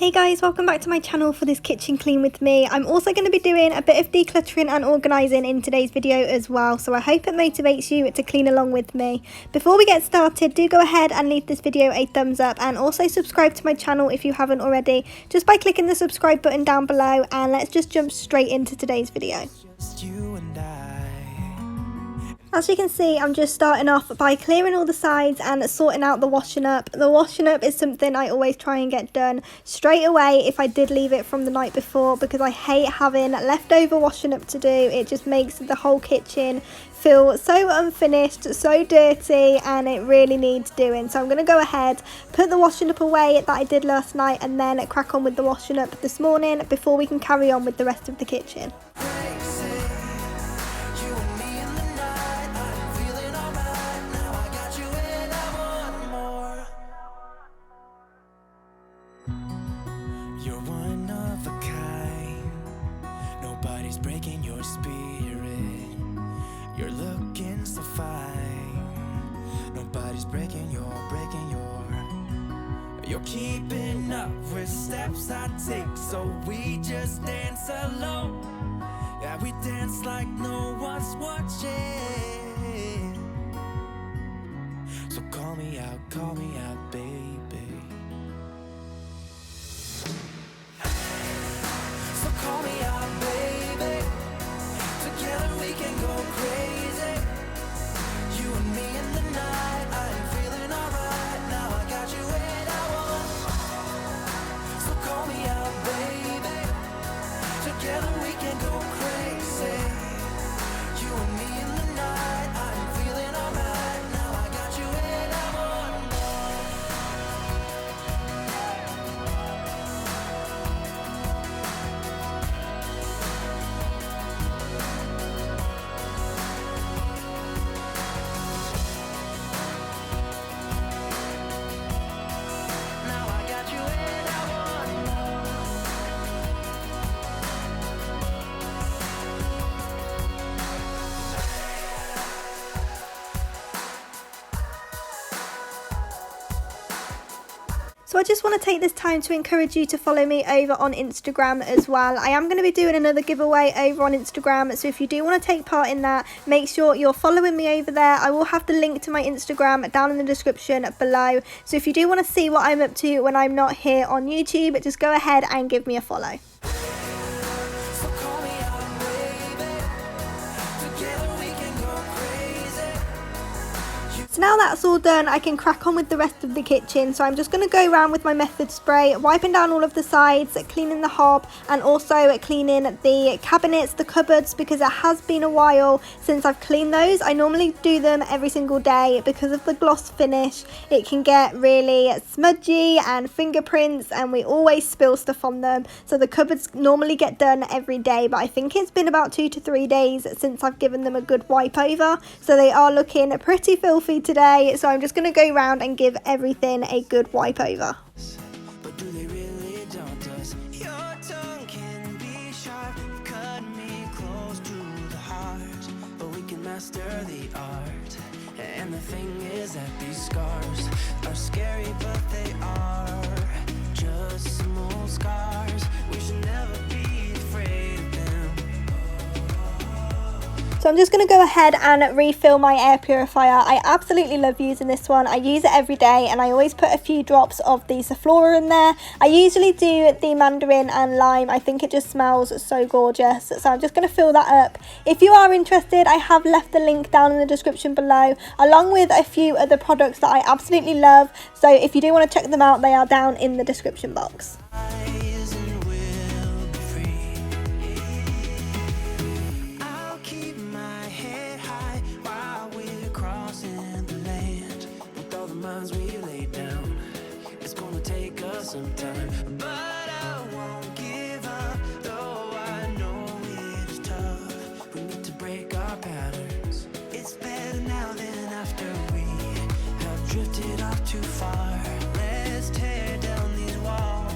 Hey guys, welcome back to my channel for this kitchen clean with me. I'm also going to be doing a bit of decluttering and organising in today's video as well, so I hope it motivates you to clean along with me. Before we get started, do go ahead and leave this video a thumbs up and also subscribe to my channel if you haven't already, just by clicking the subscribe button down below, and let's just jump straight into today's video. As you can see, I'm just starting off by clearing all the sides and sorting out the washing up. The washing up is something I always try and get done straight away if I did leave it from the night before, because I hate having leftover washing up to do. It just makes the whole kitchen feel so unfinished, so dirty, and it really needs doing. So I'm going to go ahead, put the washing up away that I did last night, and then crack on with the washing up this morning before we can carry on with the rest of the kitchen. You're one of a kind. Nobody's breaking your spirit. You're looking so fine. Nobody's breaking your. You're keeping up with steps I take, so we just dance alone. Yeah, we dance like no one's watching. So call me out, baby. Call me out, baby. Together we can go crazy. You and me in the night. I'm feeling alright. Now I got you when I want. So call me out, baby. Together we can go crazy. You and me in the night. I'm feeling alright. Now I got you when I want more. So I just want to take this time to encourage you to follow me over on Instagram as well. I am going to be doing another giveaway over on Instagram, so if you do want to take part in that, make sure you're following me over there. I will have the link to my Instagram down in the description below, so if you do want to see what I'm up to when I'm not here on YouTube, just go ahead and give me a follow. So now that's all done, I can crack on with the rest of the kitchen. So I'm just going to go around with my method spray, wiping down all of the sides, cleaning the hob, and also cleaning the cabinets, the cupboards, because it has been a while since I've cleaned those. I normally do them every single day because of the gloss finish. It can get really smudgy and fingerprints, and we always spill stuff on them. So the cupboards normally get done every day, but I think it's been about 2 to 3 days since I've given them a good wipe over. So they are looking pretty filthy today, so I'm just going to go around and give everything a good wipe over. But do they really daunt us? Your tongue can be sharp, cut me close to the heart, but we can master the art. And the thing is that these scars are scary, but they are just small scars. We should never be afraid of them. So I'm just going to go ahead and refill my air purifier. I absolutely love using this one. I use it every day, and I always put a few drops of the Sephora in there. I usually do the mandarin and lime. I think it just smells so gorgeous. So I'm just going to fill that up. If you are interested, I have left the link down in the description below, along with a few other products that I absolutely love. So if you do want to check them out, they are down in the description box. We lay down. It's gonna take us some time, but I won't give up, though I know it is tough. We need to break our patterns. It's better now than after we have drifted off too far. Let's tear down these walls.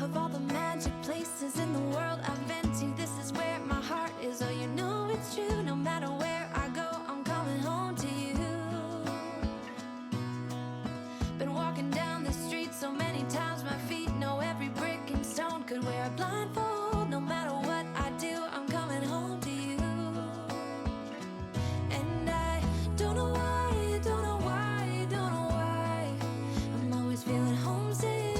Of all the magic places in the world I've been to, this is where my heart is. Oh, you know it's true. No matter where I go, I'm coming home to you. Been walking down the street so many times, my feet know every brick and stone. Could wear a blindfold. No matter what I do, I'm coming home to you. And I don't know why, don't know why, don't know why, I'm always feeling homesick.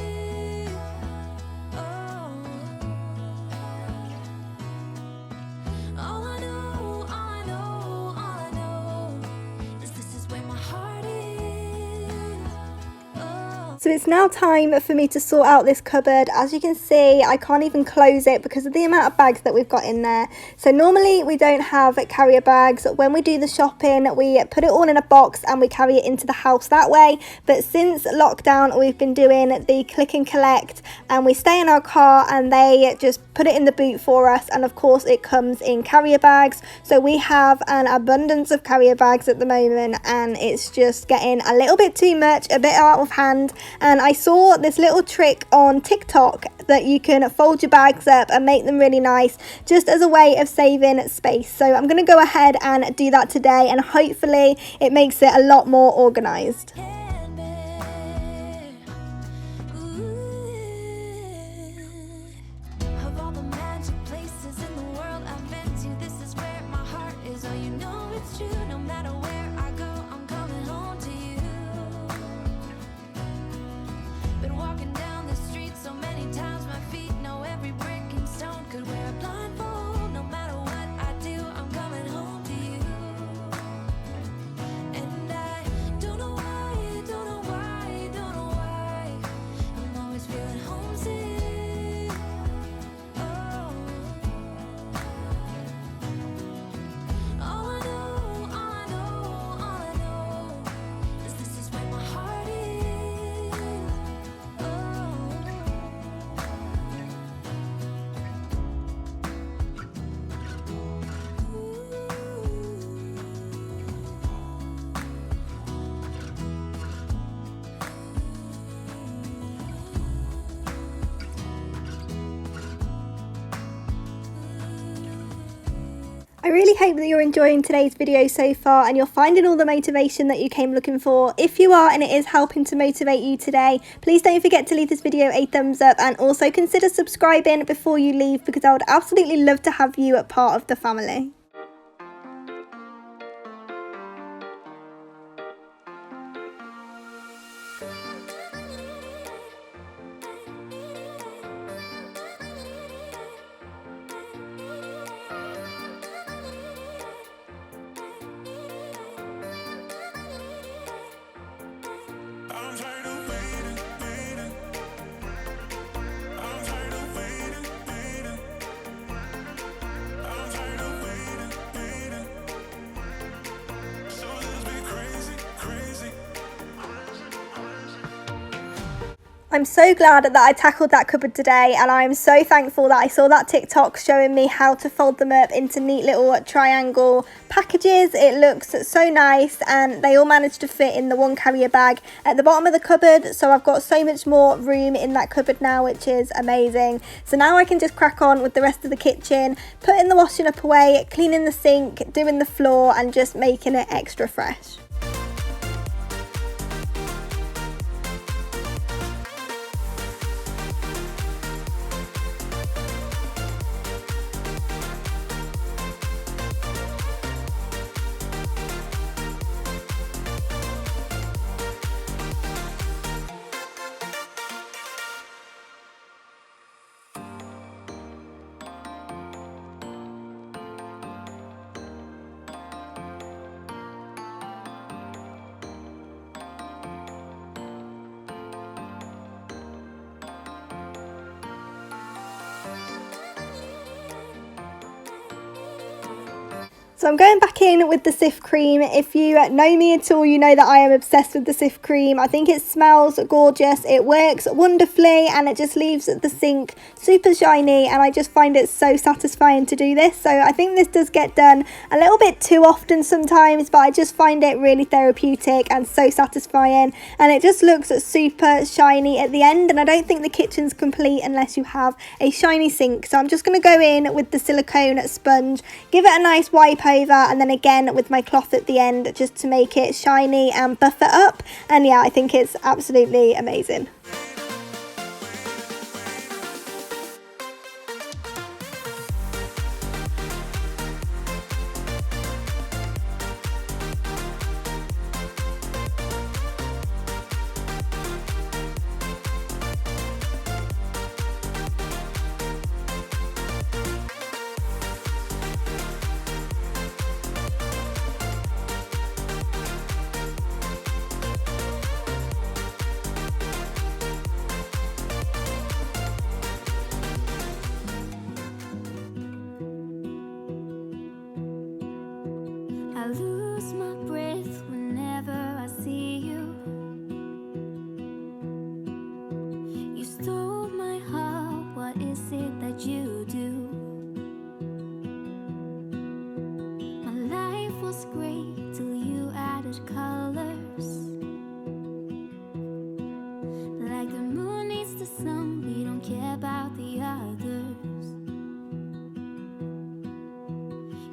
So it's now time for me to sort out this cupboard. As you can see, I can't even close it because of the amount of bags that we've got in there. So normally we don't have carrier bags. When we do the shopping, we put it all in a box and we carry it into the house that way. But since lockdown, we've been doing the click and collect, and we stay in our car and they just put it in the boot for us. And of course it comes in carrier bags. So we have an abundance of carrier bags at the moment, and it's just getting a little bit too much, a bit out of hand. And I saw this little trick on TikTok that you can fold your bags up and make them really nice, just as a way of saving space. So I'm going to go ahead and do that today, and hopefully it makes it a lot more organized. Of all the magic places in the world I've been to, this is where my heart is. Oh, you know it's true. No matter where I go, I'm coming home to you. Been walking down the street so many times, my feet know every brick and stone. Could wear a blindfold. No matter what I do, I'm coming home to you. And I don't know why, don't know why, don't know why, I'm always feeling homesick. Oh, all I know, all I know, all I know is this is where my heart is. I really hope that you're enjoying today's video so far and you're finding all the motivation that you came looking for. If you are and it is helping to motivate you today, please don't forget to leave this video a thumbs up, and also consider subscribing before you leave, because I would absolutely love to have you a part of the family. I'm tired of waiting, waiting. I'm tired of waiting, waiting. I'm tired of waiting, waiting. So let's be crazy, crazy. I'm so glad that I tackled that cupboard today, and I'm so thankful that I saw that TikTok showing me how to fold them up into neat little triangle packages. It looks so nice, and they all managed to fit in the one carrier bag at the bottom of the cupboard, so I've got so much more room in that cupboard now, which is amazing. So now I can just crack on with the rest of the kitchen, putting the washing up away, cleaning the sink, doing the floor, and just making it extra fresh. So I'm going back in with the Cif cream. If you know me at all, you know that I am obsessed with the Cif cream. I think it smells gorgeous, it works wonderfully, and it just leaves the sink super shiny, and I just find it so satisfying to do this. So I think this does get done a little bit too often sometimes, but I just find it really therapeutic and so satisfying, and it just looks super shiny at the end, and I don't think the kitchen's complete unless you have a shiny sink. So I'm just going to go in with the silicone sponge, give it a nice wipe over, and then again with my cloth at the end just to make it shiny and buff it up. And yeah, I think it's absolutely amazing. I lose my breath whenever I see you. You stole my heart, what is it that you do? My life was great till you added colors. Like the moon needs the sun, we don't care about the others.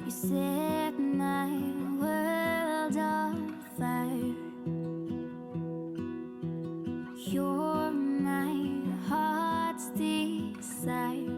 You set my world on fire. You're my heart's desire.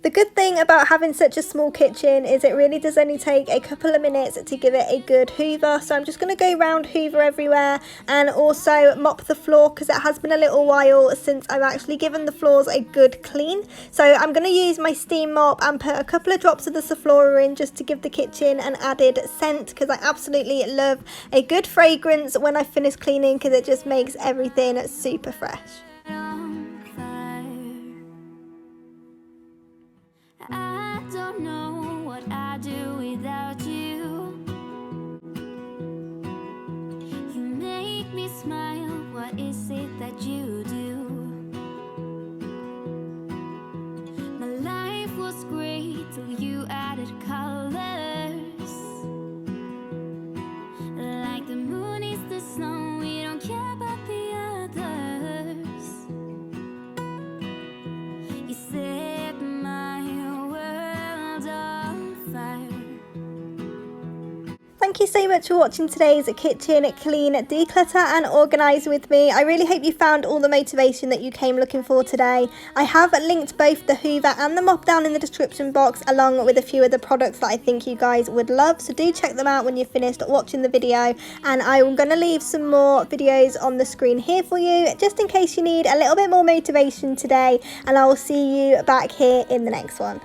The good thing about having such a small kitchen is it really does only take a couple of minutes to give it a good hoover. So I'm just going to go round hoover everywhere and also mop the floor, because it has been a little while since I've actually given the floors a good clean. So I'm going to use my steam mop and put a couple of drops of the Sephora in just to give the kitchen an added scent, because I absolutely love a good fragrance when I finish cleaning, because it just makes everything super fresh. I don't know what I'd do without you. You make me smile, what is it that you do? My life was great till you added colors. Like the moon is the sun, we don't care about the others. You set my world on fire. Thank you so much for watching today's kitchen clean, declutter and organise with me. I really hope you found all the motivation that you came looking for today. I have linked both the Hoover and the mop down in the description box, along with a few of the products that I think you guys would love. So do check them out when you're finished watching the video, and I'm going to leave some more videos on the screen here for you, just in case you need a little bit more motivation today, and I will see you back here in the next one.